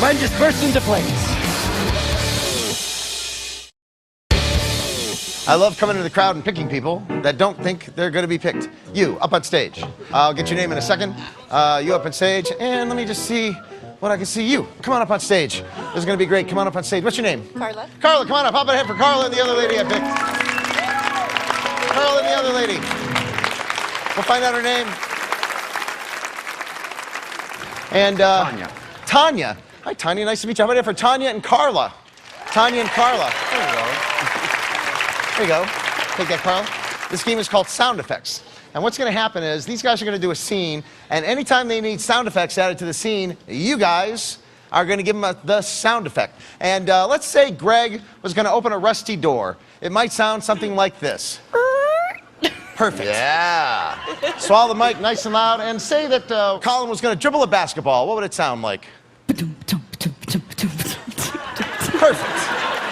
Mine just burst into flames. I love coming into the crowd and picking people that don't think they're going to be picked. You, up on stage. I'll get your name in a second. You up on stage, and let me just see what I can see. You, come on up on stage. This is going to be great. Come on up on stage. What's your name? Carla. Carla, come on up. Hop ahead for Carla and the other lady I picked. Carla and the other lady. We'll find out her name. And Tanya. Tanya. Hi, Tanya. Nice to meet you. How about it for Tanya and Carla? Tanya and Carla. There you go. There you go. Take that, Carla. This game is called Sound Effects. And what's going to happen is these guys are going to do a scene, and anytime they need sound effects added to the scene, you guys are going to give them the sound effect. And let's say Greg was going to open a rusty door. It might sound something like this. Perfect. Yeah. Swallow the mic nice and loud, and say that Colin was going to dribble a basketball. What would it sound like? Perfect.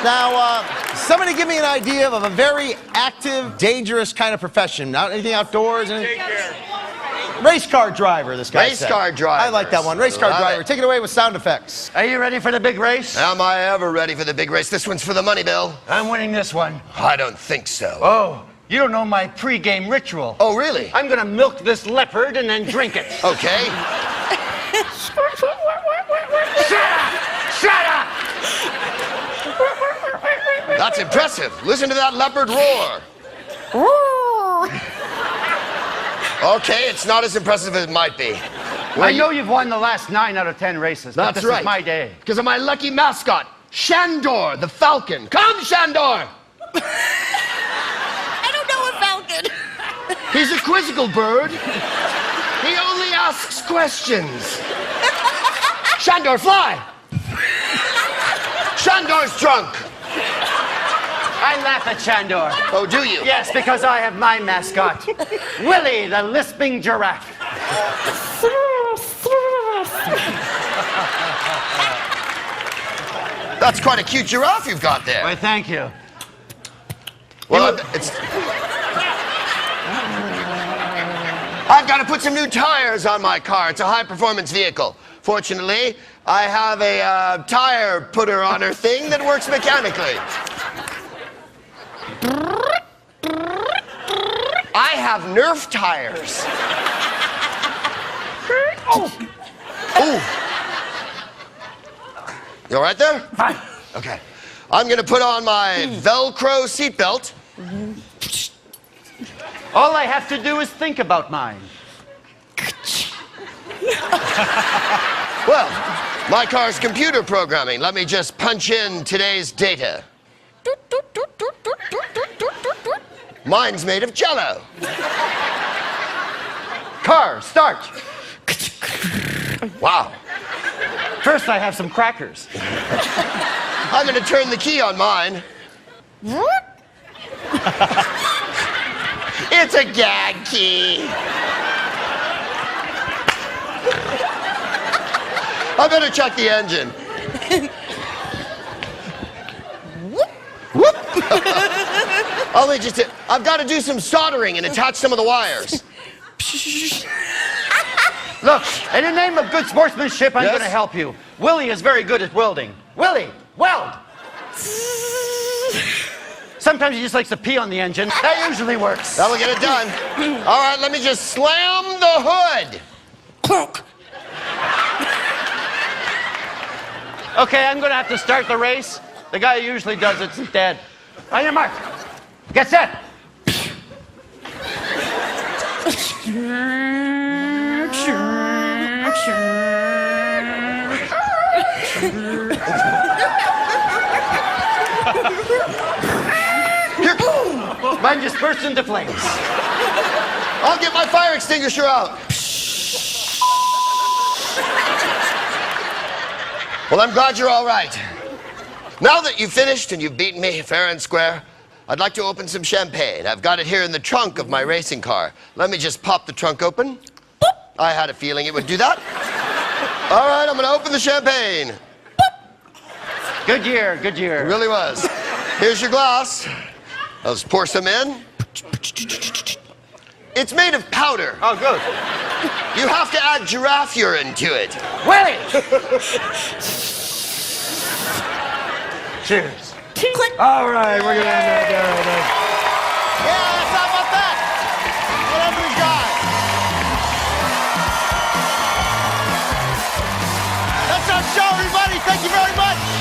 Now, somebody give me an idea of a very active, dangerous kind of profession. Not anything outdoors? Anything? Race car driver, this guy said. Race car driver. I like that one. Race car driver. Take it away with sound effects. Are you ready for the big race? Am I ever ready for the big race? This one's for the money, Bill. I'm winning this one. I don't think so. Oh, you don't know my pre-game ritual. Oh, really? I'm gonna milk this leopard and then drink it. Okay. Shut up! That's impressive. Listen to that leopard roar. Okay, it's not as impressive as it might be. I know you've won the last 9 out of 10 races. But That's this right. is my day. Because of my lucky mascot, Shandor, the falcon. Come, Shandor! I don't know a falcon. He's a quizzical bird. He only asks questions. Shandor, fly! Shandor's drunk. I laugh at Shandor. Oh, do you? Yes, because I have my mascot, Willie, the lisping giraffe. That's quite a cute giraffe you've got there. Why, thank you. Well, I've got to put some new tires on my car. It's a high-performance vehicle. Fortunately, I have a tire putter on her thing that works mechanically. I have Nerf tires. Oh. Ooh. You all right there? Fine. Okay. I'm going to put on my Velcro seatbelt. All I have to do is think about mine. Well, my car's computer programming. Let me just punch in today's data. Mine's made of Jell-O. Car, start. Wow. First, I have some crackers. I'm going to turn the key on mine. It's a gag key. I better check the engine. Whoop. I've got to do some soldering and attach some of the wires. Look, in the name of good sportsmanship, I'm Yes? going to help you. Willie is very good at welding. Willie, weld! Sometimes he just likes to pee on the engine. That usually works. That'll get it done. All right, let me just slam the hood. Okay, I'm going to have to start the race. The guy who usually does it's dead. On your mark. Get set. Mine just burst into flames. I'll get my fire extinguisher out. Well, I'm glad you're all right. Now that you've finished and you've beaten me fair and square, I'd like to open some champagne. I've got it here in the trunk of my racing car. Let me just pop the trunk open. I had a feeling it would do that. All right, I'm going to open the champagne. Good year, good It year. really was. Here's your glass. Let's pour some in. It's made of powder. Oh, good. You have to add giraffe urine to it. Willie! Cheers. Click. All right, we're gonna end that there. Yeah, that's how about that? Whatever we got. That's our show, everybody. Thank you very much.